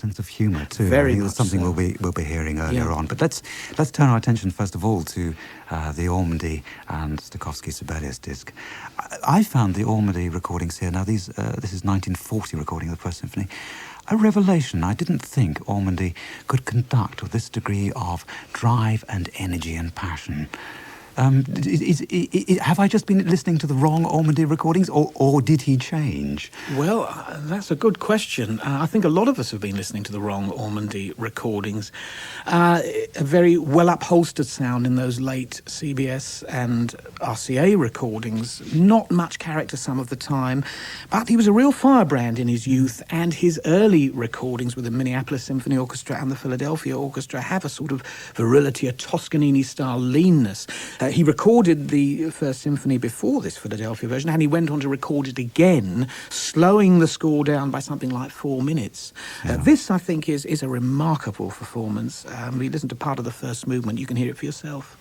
sense of humour too. Very I think much that's something so. we'll be hearing earlier on. But let's turn our attention first of all to the Ormandy and Stokowski Sibelius disc. I found the Ormandy recordings here. Now this is 1940 recording of the First Symphony. A revelation. I didn't think Ormandy could conduct with this degree of drive and energy and passion. Have I just been listening to the wrong Ormandy recordings, or did he change? Well, that's a good question. I think a lot of us have been listening to the wrong Ormandy recordings. A very well upholstered sound in those late CBS and RCA recordings. Not much character some of the time, but he was a real firebrand in his youth, and his early recordings with the Minneapolis Symphony Orchestra and the Philadelphia Orchestra have a sort of virility, a Toscanini-style leanness. He recorded the First Symphony before this Philadelphia version, and he went on to record it again, slowing the score down by something like 4 minutes. This, I think, is a remarkable performance. We listen to part of the first movement. You can hear it for yourself.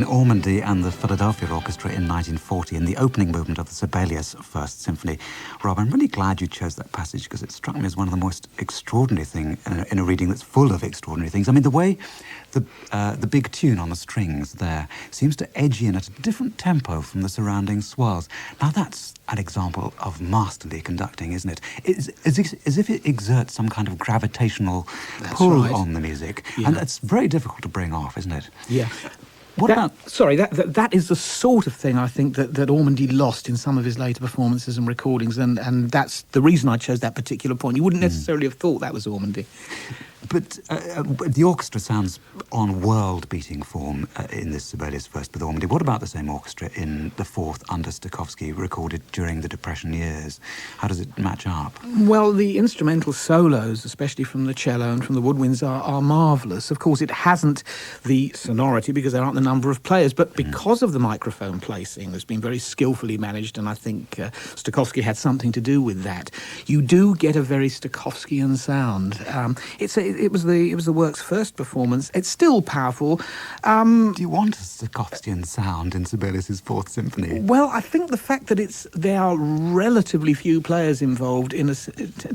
Ormandy and the Philadelphia Orchestra in 1940 in the opening movement of the Sibelius First Symphony. Rob, I'm really glad you chose that passage because it struck me as one of the most extraordinary things in a reading that's full of extraordinary things. I mean, the way the big tune on the strings there seems to edge in at a different tempo from the surrounding swells. Now, that's an example of masterly conducting, isn't it? It's as if it exerts some kind of gravitational pull on the music. Yeah. And that's very difficult to bring off, isn't it? Yeah. That is the sort of thing I think that Ormandy lost in some of his later performances and recordings, and that's the reason I chose that particular point. You wouldn't necessarily have thought that was Ormandy. But the orchestra sounds on world-beating form in this Sibelius First with Ormandy. What about the same orchestra in the fourth under Stokowski, recorded during the Depression years? How does it match up? Well, the instrumental solos, especially from the cello and from the woodwinds, are marvellous. Of course, it hasn't the sonority because there aren't the number of players, but because of the microphone placing that's been very skillfully managed, and I think Stokowski had something to do with that, you do get a very Stokowskian sound. It was the work's first performance. It's still powerful. Do you want a Stokowskian sound in Sibelius's Fourth Symphony? Well, I think the fact that there are relatively few players involved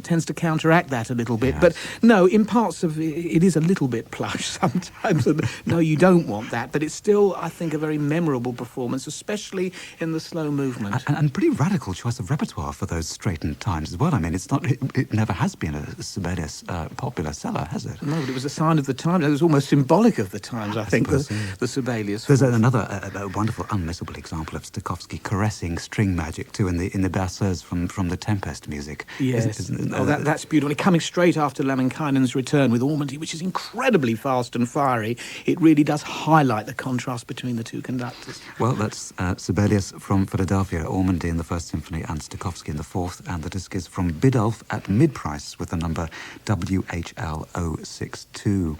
tends to counteract that a little bit. Yes. But no, in parts of it is a little bit plush sometimes. No, you don't want that. But it's still, I think, a very memorable performance, especially in the slow movement. And pretty radical choice of repertoire for those straitened times as well. I mean, it never has been a Sibelius popular seller, has it? No, but it was a sign of the times. It was almost symbolic of the times, I think, the Sibelius. There's another wonderful, unmissable example of Stokowski caressing string magic, too, in the basses from the Tempest music. Yes. That's beautiful. Coming straight after Lemminkainen's return with Ormandy, which is incredibly fast and fiery, it really does highlight the contrast between the two conductors. Well, that's Sibelius from Philadelphia, Ormandy in the First Symphony, and Stokowski in the Fourth, and the disc is from Biddulph at mid-price with the number WHL062.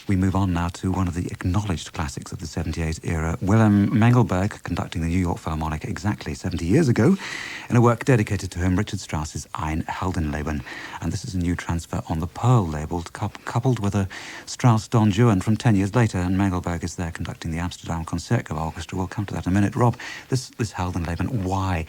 We move on now to one of the acknowledged classics of the 78 era, Wilhelm Mengelberg conducting the New York Philharmonic exactly 70 years ago in a work dedicated to him, Richard Strauss's Ein Heldenleben. And this is a new transfer on the Pearl label, coupled with a Strauss Don Juan from 10 years later, and Mengelberg is there conducting the Amsterdam Concertgebouw Orchestra. We'll come to that in a minute. Rob, this Heldenleben, why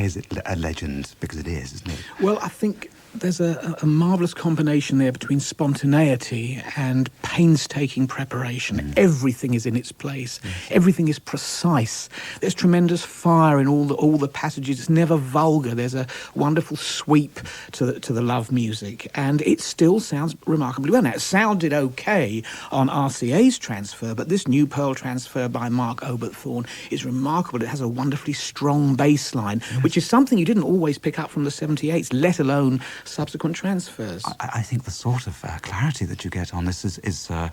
is it a legend? Because it is, isn't it? Well, I think there's a marvellous combination there between spontaneity and painstaking preparation. Everything is in its place. Everything is precise. There's tremendous fire in all the passages. It's never vulgar. There's a wonderful sweep to the love music, and it still sounds remarkably well. Now, it sounded okay on RCA's transfer, but this new Pearl transfer by Mark Oberthorn is remarkable. It has a wonderfully strong bass line, which is something you didn't always pick up from the 78s, let alone subsequent transfers. I think the sort of clarity that you get on this is the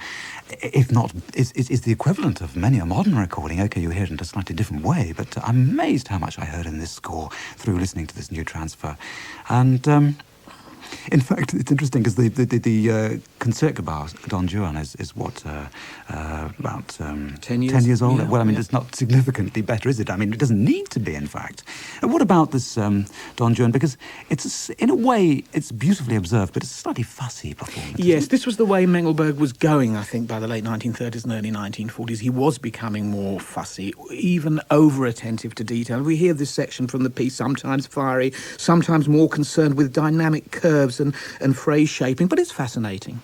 equivalent of many a modern recording. Okay, you hear it in a slightly different way, but I'm amazed how much I heard in this score through listening to this new transfer. And in fact, it's interesting because the Concertgebouw Don Juan is what, about 10 years old? Yeah, well, I mean, it's not significantly better, is it? I mean, it doesn't need to be, in fact. And what about this Don Juan? Because in a way, it's beautifully observed, but it's a slightly fussy performance. Yes, this was the way Mengelberg was going, I think, by the late 1930s and early 1940s. He was becoming more fussy, even over-attentive to detail. We hear this section from the piece, sometimes fiery, sometimes more concerned with dynamic curves and phrase shaping, but it's fascinating.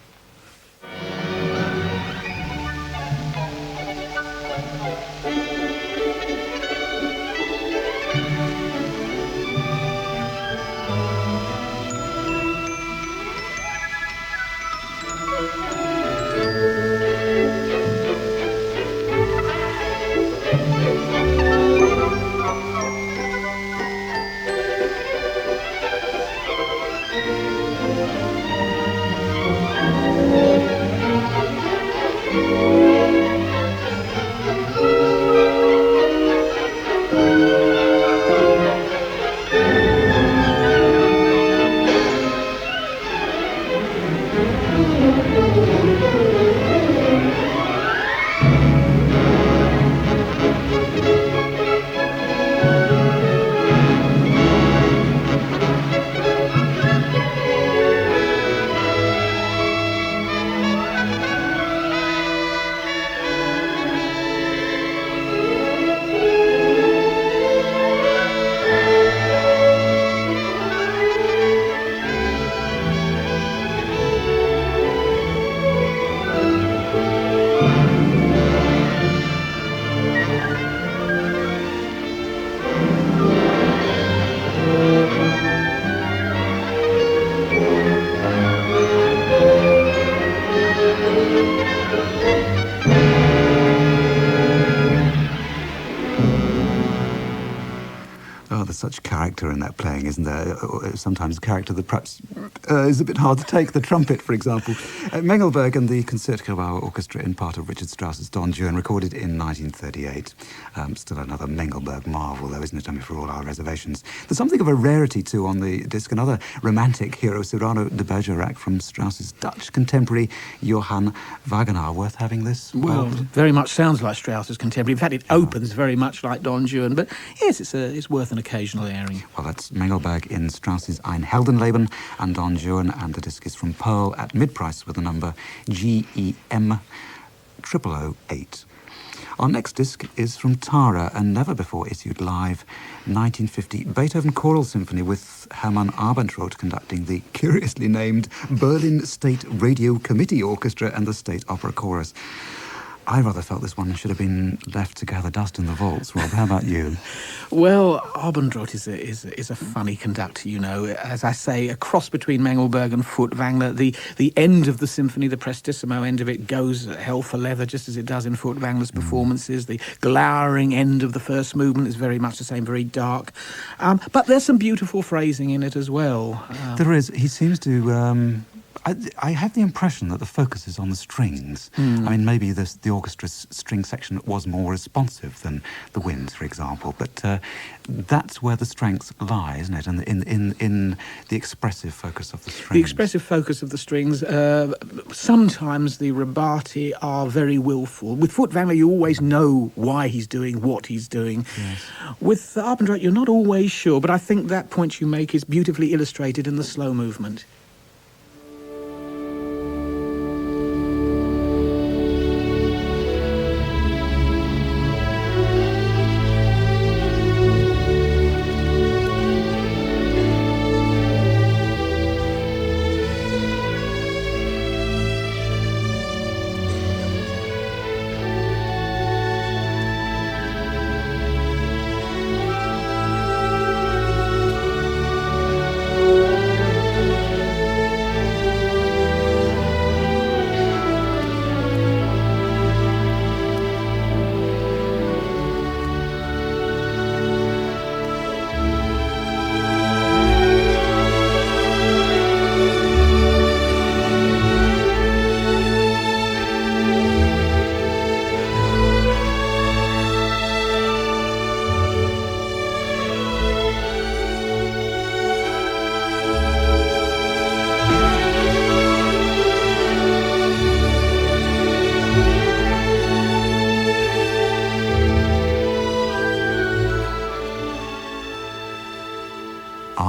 Such character in that playing, isn't there? Sometimes character that perhaps is a bit hard to take. The trumpet, for example. Mengelberg and the Concertgebouw Orchestra in part of Richard Strauss's Don Juan, recorded in 1938. Still another Mengelberg marvel, though, isn't it? I mean, for all our reservations. There's something of a rarity, too, on the disc. Another romantic hero, Cyrano de Bergerac, from Strauss's Dutch contemporary, Johann Wagenaar. Worth having this? Well, very much sounds like Strauss's contemporary. In fact, it opens very much like Don Juan. But yes, it's worth an occasional airing. Well, that's Mengelberg in Strauss's Ein Heldenleben and Don Juan, and the disc is from Pearl at mid-price with the number GEM 0008. Our next disc is from Tara, a never-before-issued live 1950 Beethoven Choral Symphony with Hermann Abendroth conducting the curiously named Berlin State Radio Committee Orchestra and the State Opera Chorus. I rather felt this one should have been left to gather dust in the vaults. Rob, how about you? Well, Abendroth is a funny conductor, you know. As I say, a cross between Mengelberg and Furtwängler. The end of the symphony, the prestissimo end of it, goes hell for leather, just as it does in Furtwängler's performances. The glowering end of the first movement is very much the same, very dark. But there's some beautiful phrasing in it as well. There is. He seems to... I have the impression that the focus is on the strings. I mean, maybe the orchestra's string section was more responsive than the winds, for example, but that's where the strength lies, isn't it? And in the expressive focus of the strings. The expressive focus of the strings. Sometimes the rubati are very willful. With Furtwängler, you always know why he's doing what he's doing. Yes. With Abendroth, you're not always sure, but I think that point you make is beautifully illustrated in the slow movement.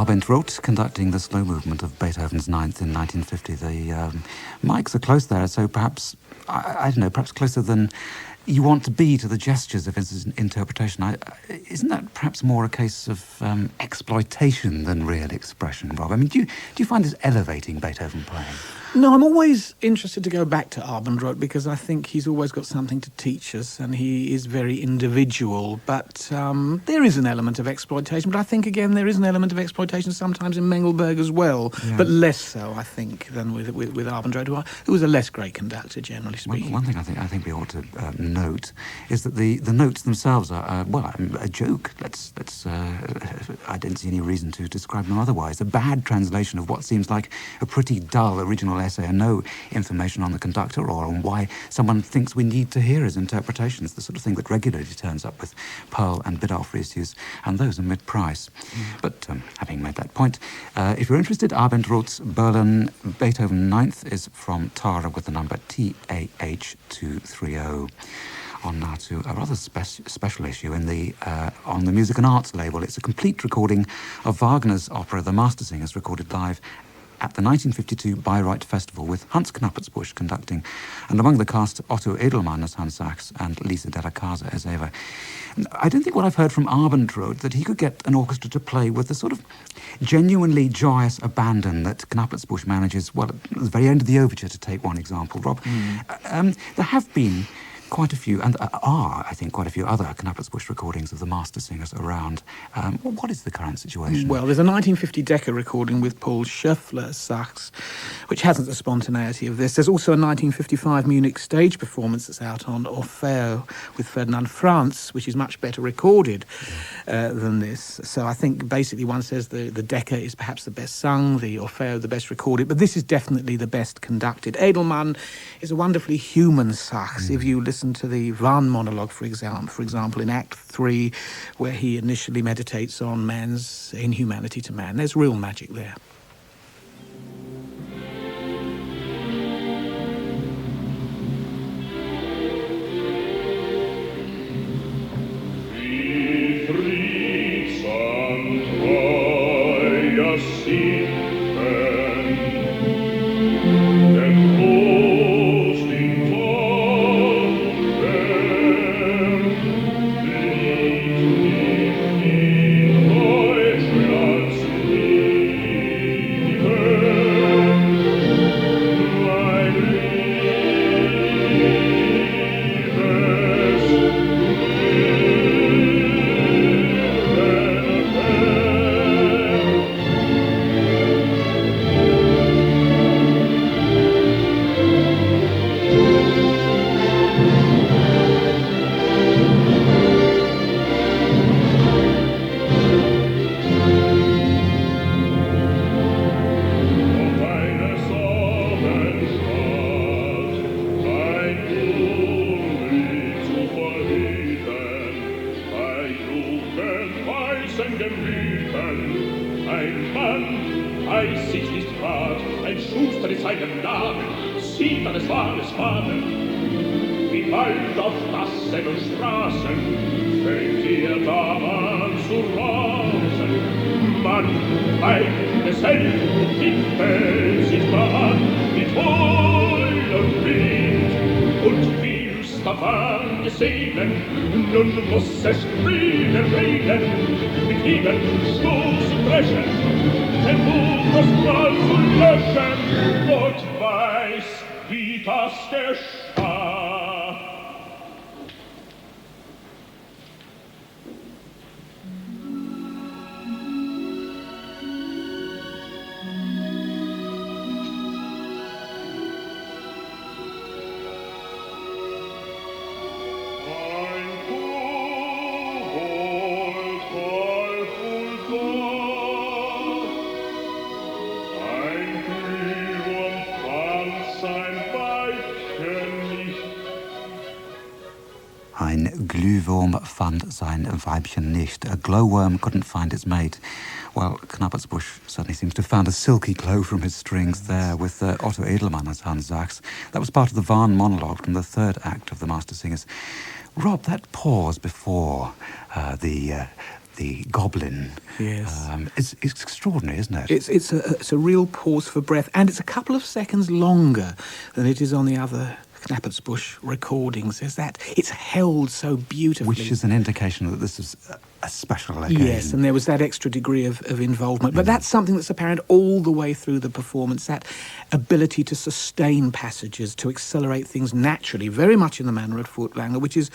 Abendroth conducting the slow movement of Beethoven's Ninth in 1950. The mics are close there, so perhaps, I don't know, perhaps closer than you want to be to the gestures of his interpretation. Isn't that perhaps more a case of exploitation than real expression, Rob? I mean, do you find this elevating Beethoven playing? No, I'm always interested to go back to Abendroth because I think he's always got something to teach us and he is very individual. But there is an element of exploitation. But I think, again, there is an element of exploitation sometimes in Mengelberg as well. Yeah. But less so, I think, than with Abendroth, who was a less great conductor, generally speaking. One thing I think we ought to note is that the notes themselves are, a joke. I don't see any reason to describe them otherwise. A bad translation of what seems like a pretty dull original essay and no information on the conductor or on why someone thinks we need to hear his interpretations, the sort of thing that regularly turns up with Pearl and Biddulph issues, and those are mid-price. But having made that point, if you're interested, Abendroth's Berlin Beethoven 9th is from Tara with the number TAH230. On now to a rather special issue on the Music and Arts label. It's a complete recording of Wagner's opera The Mastersingers, recorded live at the 1952 Bayreuth Festival with Hans Knappertsbusch conducting, and among the cast Otto Edelmann as Hans Sachs and Lisa Della Casa as Eva. I don't think what I've heard from Abendroth that he could get an orchestra to play with the sort of genuinely joyous abandon that Knappertsbusch manages, well, at the very end of the overture, to take one example, Rob. There have been quite a few, and are, I think, quite a few other Knappertsbusch recordings of the Mastersingers around. What is the current situation? Well, there's a 1950 Decca recording with Paul Schöffler Sachs, which hasn't the spontaneity of this. There's also a 1955 Munich stage performance that's out on Orfeo with Ferdinand Franz, which is much better recorded than this. So I think basically one says the Decca is perhaps the best sung, the Orfeo the best recorded, but this is definitely the best conducted. Edelmann is a wonderfully human Sachs. If you listen to the Wahn monologue, for example, in Act 3, where he initially meditates on man's inhumanity to man. There's real magic there. seinem Namen, sieht man, es war des Vater. Wie bald auf Gassen und Straßen fängt ihr damals zu rasen. Man weint desselben Himmel sich an mit Wohl und Wind und willst auf angesehenen, nun muss es Frieden reden, mit Hieben, Stoß und Brechen, Versuch das Mal zu löschen, Gott weiß, wie das geschah. Ein Glühwurm fand sein Weibchen nicht. A glowworm couldn't find its mate. Well, Knappertsbusch certainly seems to have found a silky glow from his strings there with Otto Edelmann as Hans Sachs. That was part of the Wahn monologue from the third act of The Master Singers. Rob, that pause before the goblin. Yes. It's extraordinary, isn't it? It's a real pause for breath, and it's a couple of seconds longer than it is on the other Knappertsbusch recordings. Is that it's held so beautifully, which is an indication that this is a special occasion. Yes, and there was that extra degree of involvement. But that's something that's apparent all the way through the performance, that ability to sustain passages, to accelerate things naturally, very much in the manner of Furtwängler, which is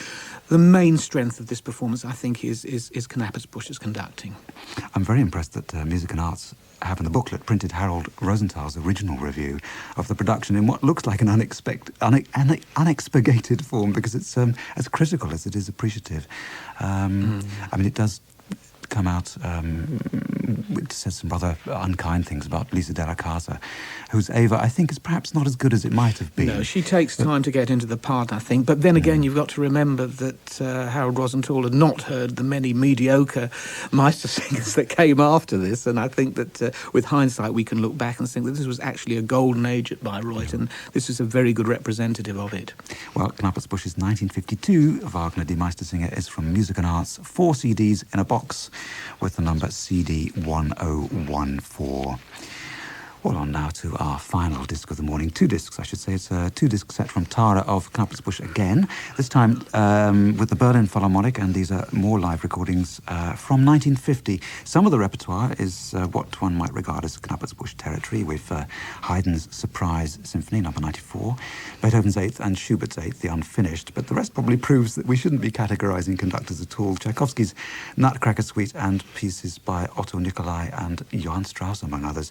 the main strength of this performance, I think, is Knappertsbusch's conducting. I'm very impressed that Music and Arts have in the booklet printed Harold Rosenthal's original review of the production in what looks like an unexpurgated form, because it's as critical as it is appreciative. I mean, it does come out, it says some rather unkind things about Lisa Della Casa, whose Ava, I think, is perhaps not as good as it might have been. No, she takes time to get into the part, I think. But then again, you've got to remember that Harold Rosenthal had not heard the many mediocre Meister singers that came after this. And I think that with hindsight, we can look back and think that this was actually a golden age at Bayreuth, and this is a very good representative of it. Well, Knappertsbusch's 1952 Wagner Die Meistersinger is from Music and Arts, 4 CDs in a box, with the number CD 1014. Well, on now to our final disc of the morning. 2 discs, I should say. It's a 2-disc set from Tara of Knappertsbusch again, this time with the Berlin Philharmonic, and these are more live recordings from 1950. Some of the repertoire is what one might regard as Knappertsbusch territory, with Haydn's Surprise Symphony, number 94, Beethoven's 8th and Schubert's 8th, the unfinished, but the rest probably proves that we shouldn't be categorizing conductors at all. Tchaikovsky's Nutcracker Suite and pieces by Otto Nicolai and Johann Strauss, among others.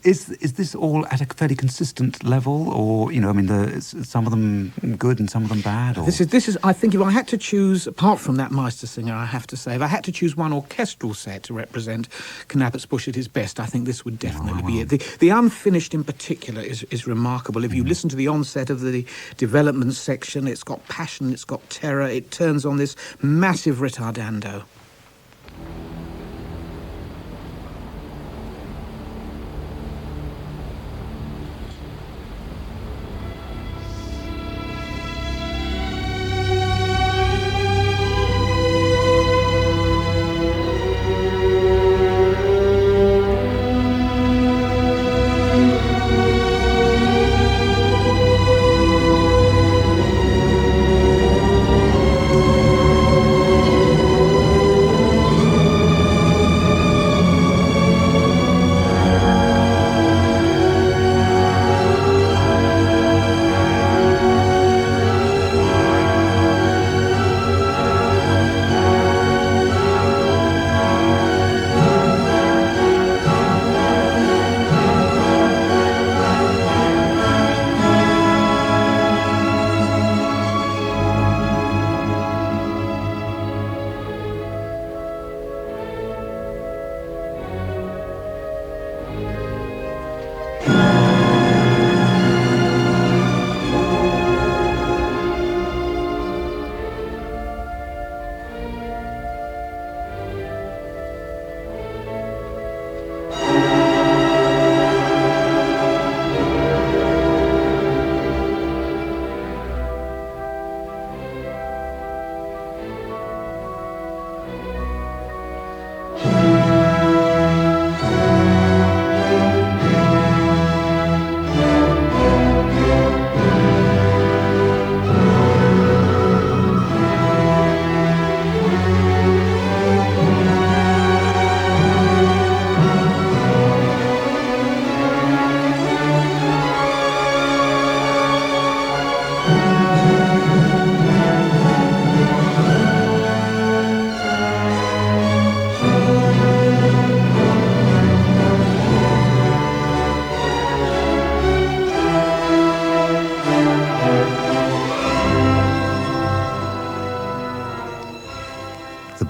Is this all at a fairly consistent level, or some of them good and some of them bad? Or? This is. I think if I had to choose, apart from that Meistersinger, I have to say, if I had to choose one orchestral set to represent Knappertsbusch at his best, I think this would definitely be it. The unfinished, in particular, is remarkable. If you listen to the onset of the development section, it's got passion, it's got terror. It turns on this massive ritardando.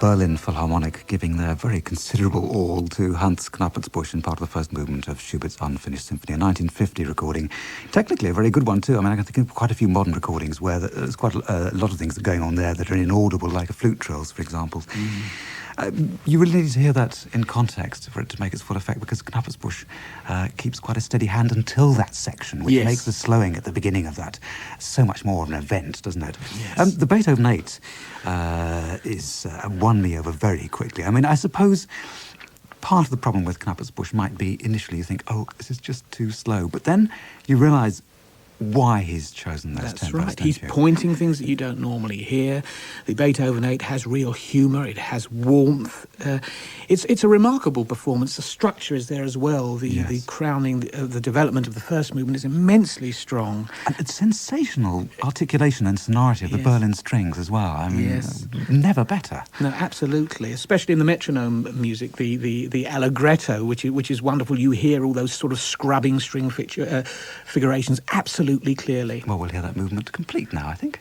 Berlin Philharmonic giving their very considerable all to Hans Knappertsbusch in part of the first movement of Schubert's Unfinished Symphony, a 1950 recording. Technically a very good one too. I mean, I can think of quite a few modern recordings where there's quite a lot of things that are going on there that are inaudible, like a flute trills, for example. You really need to hear that in context for it to make its full effect, because Knappertsbusch keeps quite a steady hand until that section, which makes the slowing at the beginning of that so much more of an event, doesn't it? Yes. The Beethoven 8 is won me over very quickly. I mean, I suppose part of the problem with Knappertsbusch might be initially you think, oh, this is just too slow, but then you realise why he's chosen those tempos. That's right. He's pointing things that you don't normally hear. The Beethoven 8 has real humour. It has warmth. It's a remarkable performance. The structure is there as well. The crowning, the development of the first movement is immensely strong. And it's sensational articulation and sonority of the Berlin strings as well. I mean, never better. No, absolutely. Especially in the metronome music, the allegretto, which is wonderful. You hear all those sort of scrubbing string figurations absolutely clearly. Well, we'll hear that movement complete now, I think.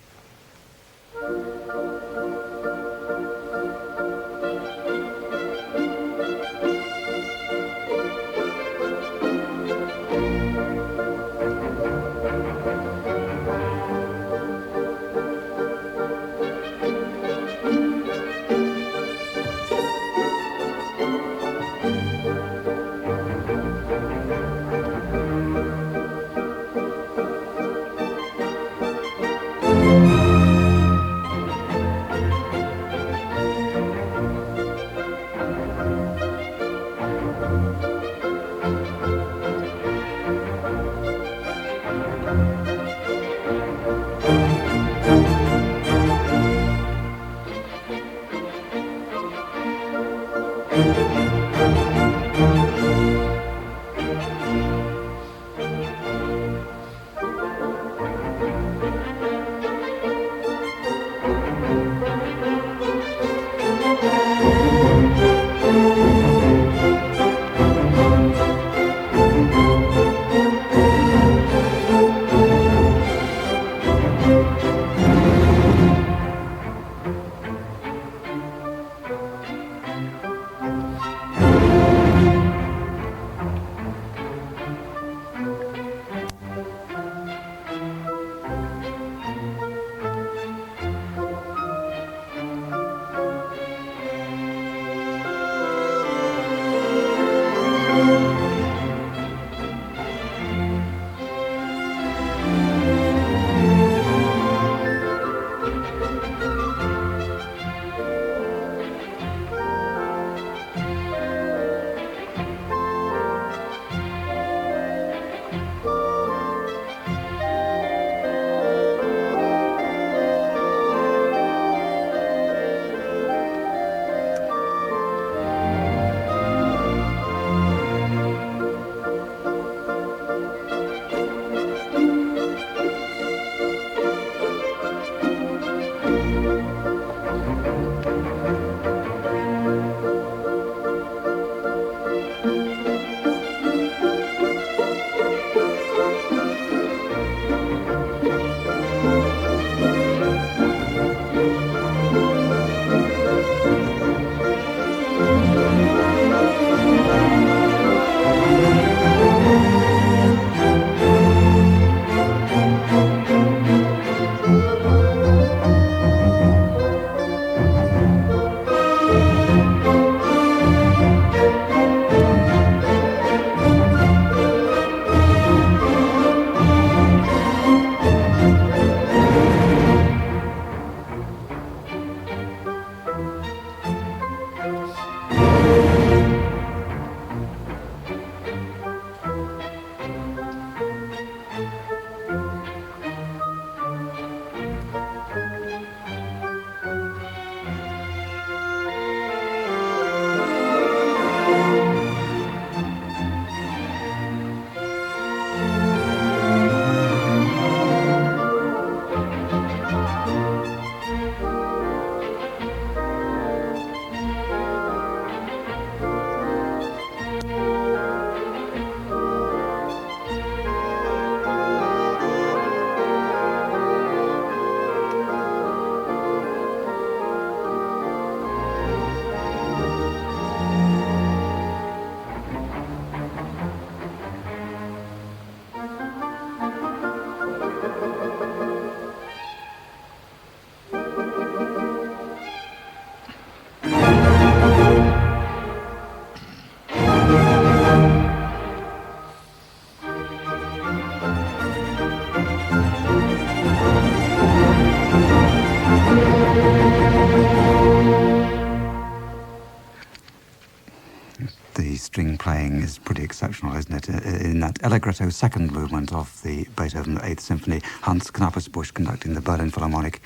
string playing is pretty exceptional, isn't it? In that Allegretto second movement of the Beethoven Eighth Symphony, Hans Knappersbusch conducting the Berlin Philharmonic.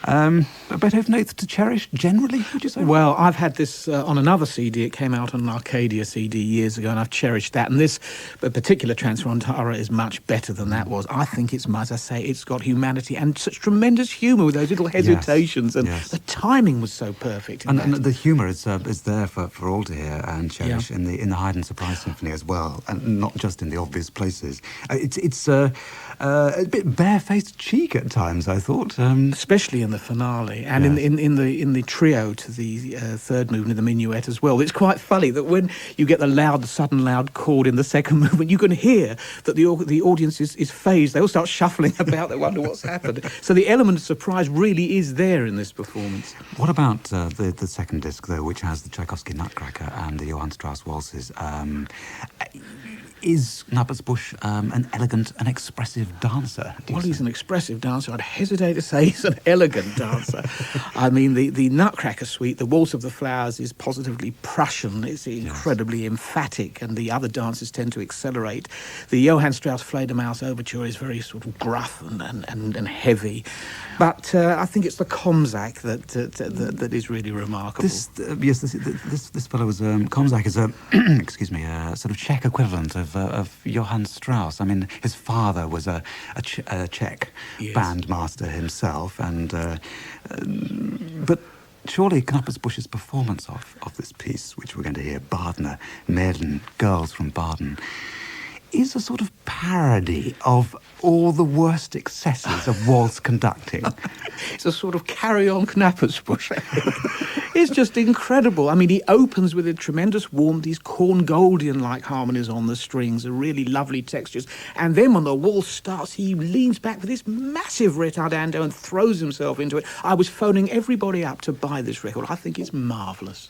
A Beethoven Eighth to cherish, generally, would you say? Well, I've had this on another CD. It came out on an Arcadia CD years ago, and I've cherished that. And this particular Transfrontara is much better than that was. I think it's, as I say, it's got humanity and such tremendous humour with those little hesitations. And the timing was so perfect. And the humour is there for all to hear and cherish in the Haydn Surprise Symphony as well, and not just in the obvious places. It's a bit barefaced cheek at times, I thought, especially in the finale and in the trio to the third movement of the minuet as well. It's quite funny that when you get the sudden loud chord in the second movement, you can hear that the audience is phased. They all start shuffling about. They wonder what's happened. So the element of surprise really is there in this performance. What about the second disc, though, which has the Tchaikovsky Nutcracker and the Johann Strauss waltzes? Is Knappersbusch an elegant and expressive dancer? Well, he's an expressive dancer. I'd hesitate to say he's an elegant dancer. I mean, the Nutcracker Suite, the Waltz of the Flowers, is positively Prussian. It's incredibly emphatic, and the other dances tend to accelerate. The Johann Strauss Fledermaus Overture is very sort of gruff and heavy. But I think it's the Komzak that is really remarkable. This fellow was Komzak is a excuse me, a sort of Czech equivalent of Johann Strauss. I mean, his father was a Czech bandmaster himself, and but surely Knappersbusch's performance of this piece, which we're going to hear, Badener, Mädchen, Girls from Baden, is a sort of parody of all the worst excesses of waltz conducting. It's a sort of carry-on Knappersbusch. It's just incredible. I mean, he opens with a tremendous warmth, these Korngoldian-like harmonies on the strings, are really lovely textures. And then when the waltz starts, he leans back with this massive ritardando and throws himself into it. I was phoning everybody up to buy this record. I think it's marvellous.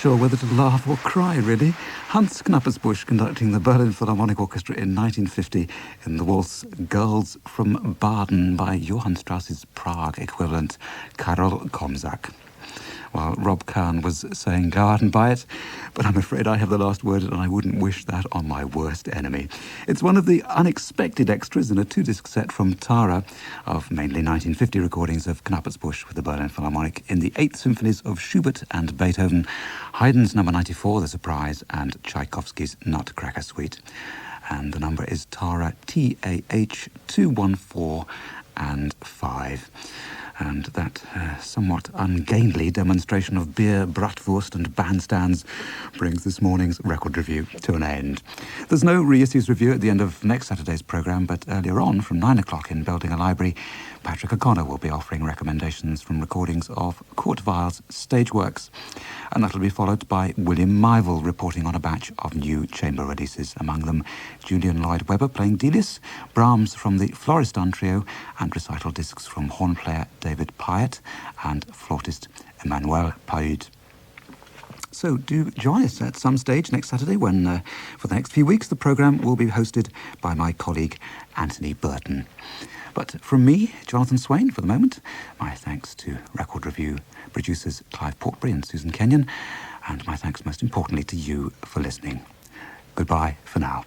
sure whether to laugh or cry, really. Hans Knappersbusch conducting the Berlin Philharmonic Orchestra in 1950 in the waltz Girls from Baden by Johann Strauss's Prague equivalent, Karol Komzak. Well, Rob Kahn was saying go out and buy it, but I'm afraid I have the last word and I wouldn't wish that on my worst enemy. It's one of the unexpected extras in a 2-disc set from Tara of mainly 1950 recordings of Knappersbusch with the Berlin Philharmonic in the 8th symphonies of Schubert and Beethoven, Haydn's number 94, The Surprise, and Tchaikovsky's Nutcracker Suite. And the number is Tara TAH 214 and 5. And that somewhat ungainly demonstration of beer, bratwurst and bandstands brings this morning's record review to an end. There's no reissues review at the end of next Saturday's programme, but earlier on, from 9 o'clock in Building a Library, Patrick O'Connor will be offering recommendations from recordings of Kurt Weill's stage works. And that'll be followed by William Myville reporting on a batch of new chamber releases, among them Julian Lloyd-Webber playing Delius, Brahms from the Floristan Trio, and recital discs from horn player David Pyatt and flautist Emmanuel Paud. So do join us at some stage next Saturday when, for the next few weeks, the programme will be hosted by my colleague Anthony Burton. But from me, Jonathan Swain, for the moment, my thanks to Record Review producers Clive Portbury and Susan Kenyon, and my thanks most importantly to you for listening. Goodbye for now.